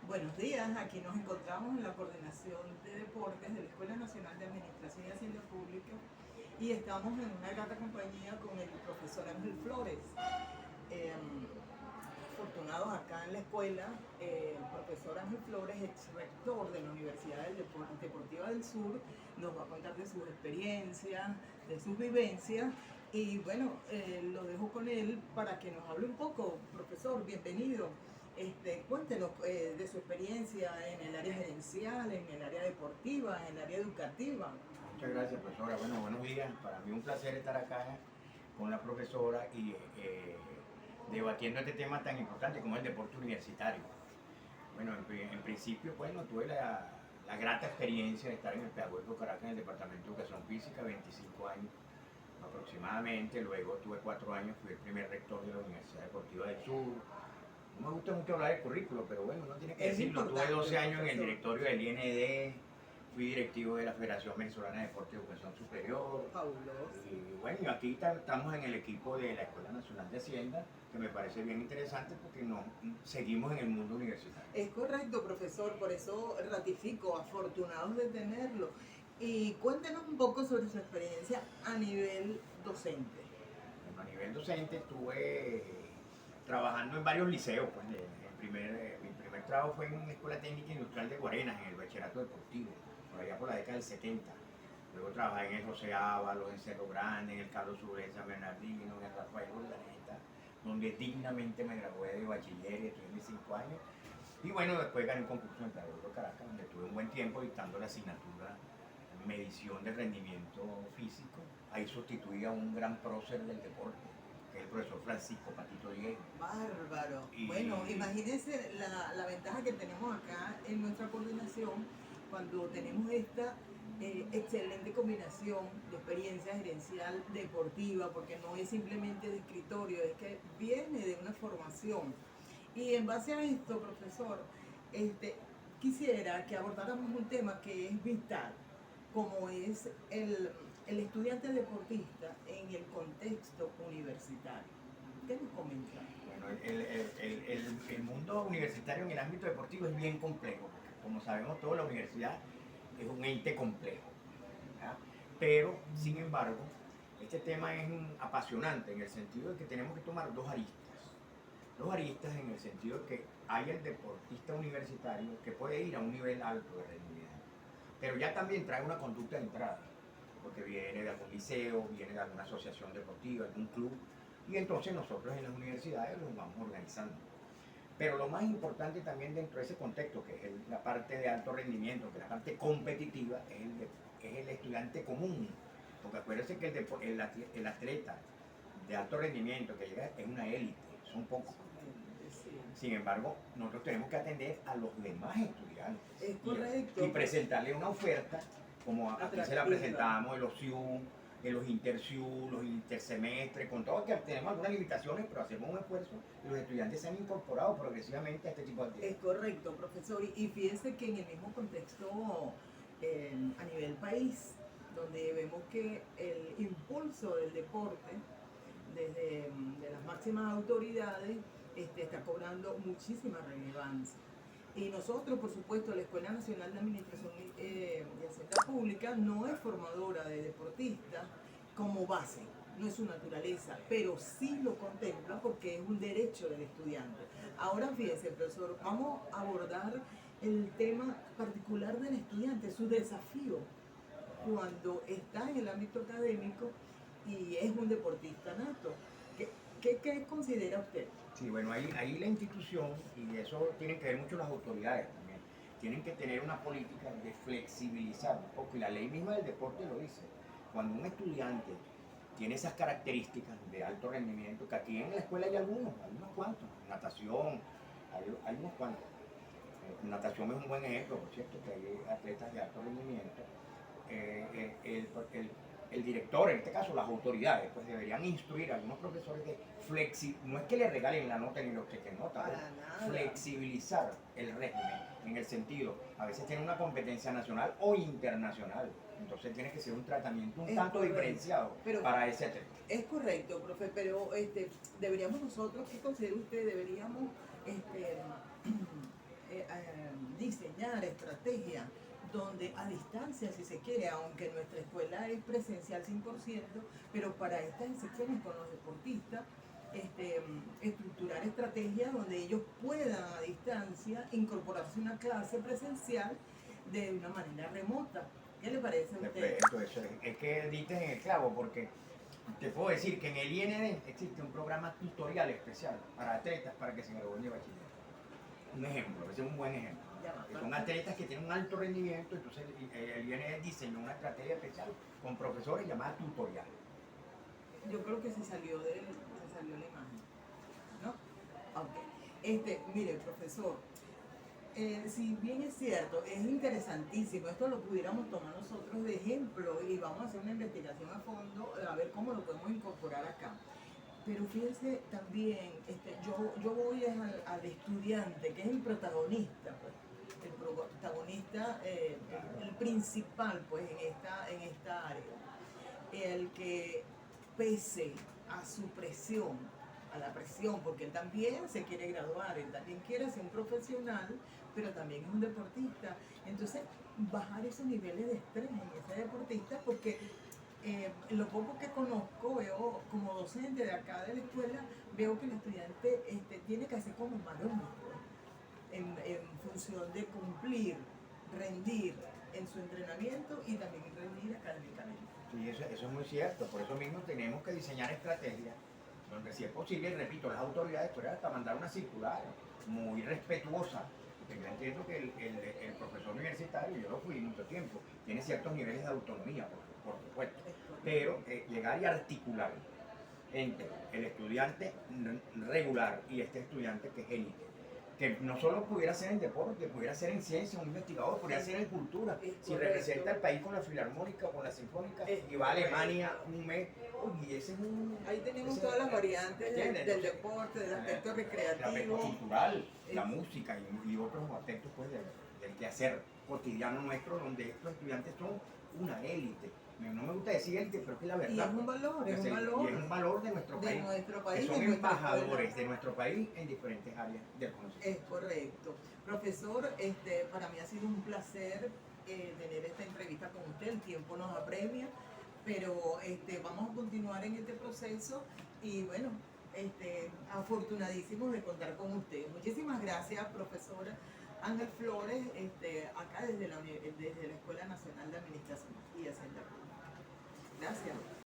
Buenos días, aquí nos encontramos en la Coordinación de Deportes de la Escuela Nacional de Administración y Hacienda Pública y estamos en una grata compañía con el profesor Ángel Flores. Eh, Afortunados acá en la escuela, el profesor Ángel Flores, ex rector de la Universidad Deportiva del Sur, nos va a contar de sus experiencias, de sus vivencias y bueno, lo dejo con él para que nos hable un poco. Profesor, bienvenido. Cuéntenos de su experiencia en el área gerencial, en el área deportiva, en el área educativa. Muchas gracias, profesora. Bueno, buenos días. Para mí un placer estar acá con la profesora y debatiendo este tema tan importante como el deporte universitario. Bueno, en principio, bueno, tuve la grata experiencia de estar en el Pedagógico Caracas en el Departamento de Educación Física, 25 años aproximadamente. Luego tuve 4 años, fui el primer rector de la Universidad Deportiva del Sur. No me gusta mucho hablar del currículo, pero bueno, uno tiene que Es decirlo. Tuve importante, 12 años en el profesor. directorio del IND, fui directivo de la Federación Venezolana de Deporte y Educación Superior. Fabuloso. Y bueno, aquí estamos en el equipo de la Escuela Nacional de Hacienda, que me parece bien interesante porque nos seguimos en el mundo universitario. Es correcto, profesor, por eso ratifico, afortunados de tenerlo. Y cuéntenos un poco sobre su experiencia a nivel docente. Bueno, a nivel docente estuve trabajando en varios liceos. Pues, mi primer trabajo fue en la Escuela Técnica Industrial de Guarenas, en el bachillerato deportivo, por allá por la década del 70. Luego trabajé en el José Ábalos, en Cerro Grande, en el Carlos Suárez San Bernardino, en el Rafael Urdaneta, donde dignamente me gradué de bachiller y estuve mis 5 años. Y bueno, después gané un concurso en Pedagógico Caracas, donde tuve un buen tiempo dictando la asignatura medición de rendimiento físico. Ahí sustituí a un gran prócer del deporte, que es el profesor Francisco Patito Diego. Bárbaro. Y Bueno, imagínense la ventaja que tenemos acá en nuestra coordinación cuando tenemos esta excelente combinación de experiencia gerencial deportiva, porque no es simplemente de escritorio, es que viene de una formación. Y en base a esto, profesor, este, quisiera que abordáramos un tema que es vital, como es el estudiante deportista en el contexto universitario. ¿Qué nos comenta? bueno, el mundo universitario en el ámbito deportivo es bien complejo, porque como sabemos todos, la universidad es un ente complejo. ¿Verdad? Pero, sin embargo, este tema es apasionante en el sentido de que tenemos que tomar dos aristas. Dos aristas en el sentido de que hay el deportista universitario que puede ir a un nivel alto de rendimiento, pero ya también trae una conducta de entrada, porque viene de algún liceo, viene de alguna asociación deportiva, algún club, y entonces nosotros en las universidades nos vamos organizando. Pero lo más importante también dentro de ese contexto, que es la parte de alto rendimiento, que es la parte competitiva, es el estudiante común. Porque acuérdense que el atleta de alto rendimiento que llega es una élite, son pocos. Sin embargo, nosotros tenemos que atender a los demás estudiantes Es correcto. y presentarle una oferta, como aquí se la presentamos en los SIU, en los InterSIU, los intersemestres, con todo que tenemos algunas limitaciones, pero hacemos un esfuerzo y los estudiantes se han incorporado progresivamente a este tipo de actividades. Es correcto, profesor. Y fíjese que en el mismo contexto a nivel país, donde vemos que el impulso del deporte desde de las máximas autoridades está cobrando muchísima relevancia. Y nosotros, por supuesto, la Escuela Nacional de Administración de Hacienda Pública no es formadora de deportistas como base, no es su naturaleza, pero sí lo contempla porque es un derecho del estudiante. Ahora fíjense, profesor, vamos a abordar el tema particular del estudiante, su desafío cuando está en el ámbito académico y es un deportista nato. ¿Qué considera usted? Sí, bueno, ahí la institución, y eso tienen que ver mucho las autoridades también, tienen que tener una política de flexibilizar un poco, y la ley misma del deporte lo dice. Cuando un estudiante tiene esas características de alto rendimiento, que aquí en la escuela hay unos cuantos, natación, hay unos cuantos. Natación es un buen ejemplo, por cierto, que hay atletas de alto rendimiento. El director, en este caso las autoridades, pues deberían instruir a algunos profesores de no es que le regalen la nota ni lo que nota, flexibilizar el régimen en el sentido, a veces tiene una competencia nacional o internacional, entonces tiene que ser un tratamiento un tanto diferenciado para ese atleta. Es correcto, profe, pero deberíamos nosotros, ¿qué considera usted? Deberíamos diseñar estrategias donde a distancia, si se quiere, aunque nuestra escuela es presencial 100%, pero para estas excepciones con los deportistas, estructurar estrategias donde ellos puedan a distancia incorporarse a una clase presencial de una manera remota. ¿Qué le parece a usted? Perfecto, eso es que diste en el clavo, porque te puedo decir que en el IND existe un programa tutorial especial para atletas para que se gradúen de bachiller. Un ejemplo, ese es un buen ejemplo. Que son atletas que tienen un alto rendimiento, entonces el IND diseñó una estrategia especial con profesores llamada tutorial. Yo creo que se salió la imagen, ¿no? Ok. Mire, profesor, si bien es cierto, es interesantísimo, esto lo pudiéramos tomar nosotros de ejemplo y vamos a hacer una investigación a fondo a ver cómo lo podemos incorporar acá. Pero fíjense también, yo voy al estudiante, que es el protagonista, pues, el protagonista, el principal, pues, en esta área. El que pese a su presión, a la presión, porque él también se quiere graduar, él también quiere ser un profesional, pero también es un deportista. Entonces, bajar esos niveles de estrés en ese deportista, porque lo poco que conozco, veo como docente de acá de la escuela, veo que el estudiante tiene que hacer como maromas, pues, en función de cumplir, rendir en su entrenamiento y también rendir académicamente. Sí, eso es muy cierto, por eso mismo tenemos que diseñar estrategias donde si es posible, repito, las autoridades pueden hasta mandar una circular muy respetuosa, porque yo entiendo que el profesor universitario, yo lo fui mucho tiempo, tiene ciertos niveles de autonomía, por supuesto, pero llegar y articular entre el estudiante regular y este estudiante que es élite, que no solo pudiera ser en deporte, pudiera ser en ciencia, un investigador, pudiera ser en cultura, si representa al país con la filarmónica o con la sinfónica y va a Alemania un mes, y ese es un... Ahí tenemos todas las variantes del deporte, del aspecto recreativo, el aspecto cultural, la música y otros aspectos pues, del quehacer cotidiano nuestro, donde estos estudiantes son una élite. No me gusta decir élite, pero es que es la verdad. Y es un valor, es un valor. Y es un valor de nuestro país. Que son embajadores de nuestro país en diferentes áreas del conocimiento. Es correcto. Profesor, para mí ha sido un placer tener esta entrevista con usted. El tiempo nos apremia, pero vamos a continuar en este proceso y bueno, afortunadísimos de contar con usted. Muchísimas gracias, profesora Ángel Flores, acá desde la Escuela Nacional de Administración y Hacienda Pública. Gracias.